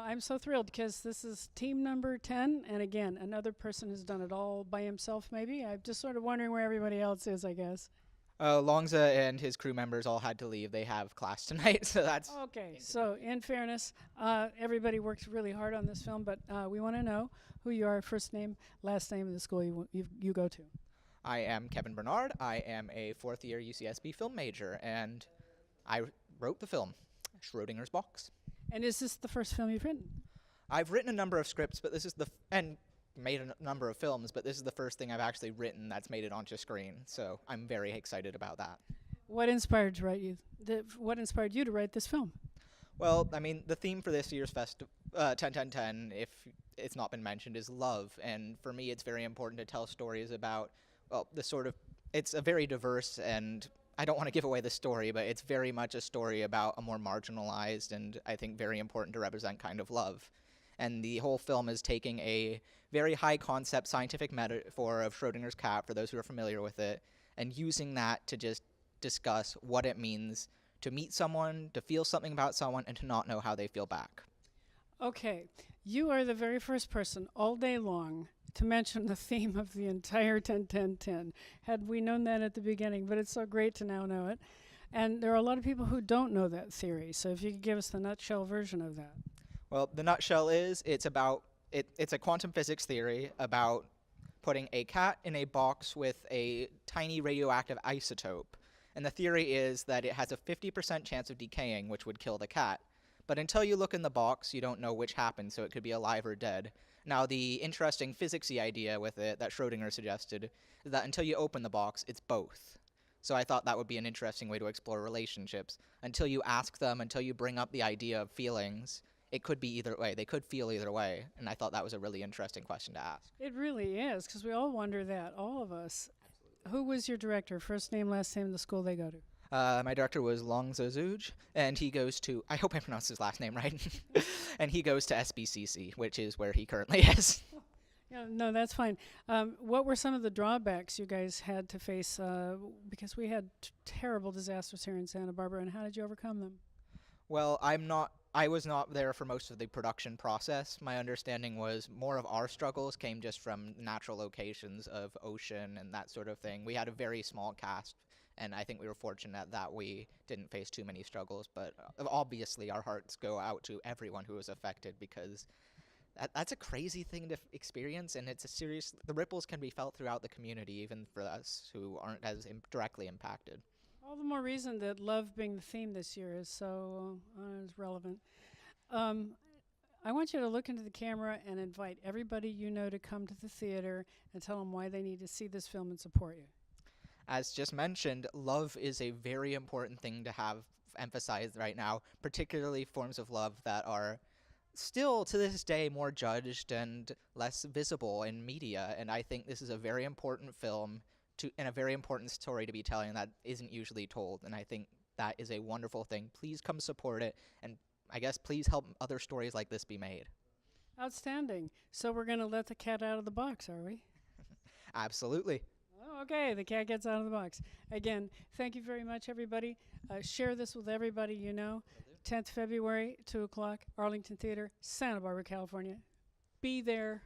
I'm so thrilled because this is team number 10. And again, another person has done it all by himself, maybe. I'm just sort of wondering where everybody else is, I guess. Longza and his crew members all had to leave. They have class tonight, so that's Okay, so in fairness, everybody worked really hard on this film, but we want to know who you are, first name, last name, and the school you go to. I am Kevin Bernard. I am a fourth-year UCSB film major, and I wrote the film, Schrodinger's Box. And is this the first film you've written? I've written a number of scripts, but this is and made a number of films, but this is the first thing I've actually written that's made it onto screen. So I'm very excited about that. What inspired to write you? What inspired you to write this film? Well, I mean, the theme for this year's 10-10-10, if it's not been mentioned, is love. And for me, it's very important to tell stories about, well, it's a very diverse, and I don't want to give away the story, but it's very much a story about a more marginalized and I think very important to represent kind of love. And the whole film is taking a very high concept scientific metaphor of Schrodinger's cat, for those who are familiar with it, and using that to just discuss what it means to meet someone, to feel something about someone, and to not know how they feel back. Okay, you are the very first person all day long to mention the theme of the entire 10-10-10. Had we known that at the beginning, but it's so great to now know it. And there are a lot of people who don't know that theory, so if you could give us the nutshell version of that. Well, the nutshell is it's a quantum physics theory about putting a cat in a box with a tiny radioactive isotope. And the theory is that it has a 50% chance of decaying, which would kill the cat. But until you look in the box, you don't know which happened, so it could be alive or dead. Now, the interesting physicsy idea with it that Schrodinger suggested is that until you open the box, it's both. So I thought that would be an interesting way to explore relationships. Until you ask them, until you bring up the idea of feelings, it could be either way. They could feel either way. And I thought that was a really interesting question to ask. It really is, because we all wonder that, all of us. Who was your director? First name, last name, the school they go to? My director was Longza Zuj, and he goes to, I hope I pronounced his last name right, and he goes to SBCC, which is where he currently is. Yeah, no, that's fine. What were some of the drawbacks you guys had to face? Because we had terrible disasters here in Santa Barbara, and how did you overcome them? Well, I was not there for most of the production process. My understanding was more of our struggles came just from natural locations of ocean and that sort of thing. We had a very small cast, and I think we were fortunate that we didn't face too many struggles, but obviously our hearts go out to everyone who was affected, because that's a crazy thing to experience, and the ripples can be felt throughout the community, even for us who aren't as directly impacted. All the more reason that love being the theme this year is so is relevant. I want you to look into the camera and invite everybody you know to come to the theater and tell them why they need to see this film and support you. As just mentioned, love is a very important thing to have emphasized right now, particularly forms of love that are still to this day more judged and less visible in media. And I think this is a very important film and a very important story to be telling that isn't usually told. And I think that is a wonderful thing. Please come support it, and I guess please help other stories like this be made. Outstanding. So we're going to let the cat out of the box, are we? Absolutely. Oh, okay, the cat gets out of the box. Again, thank you very much, everybody. Share this with everybody you know. 10th February, 2 o'clock, Arlington Theater, Santa Barbara, California. Be there.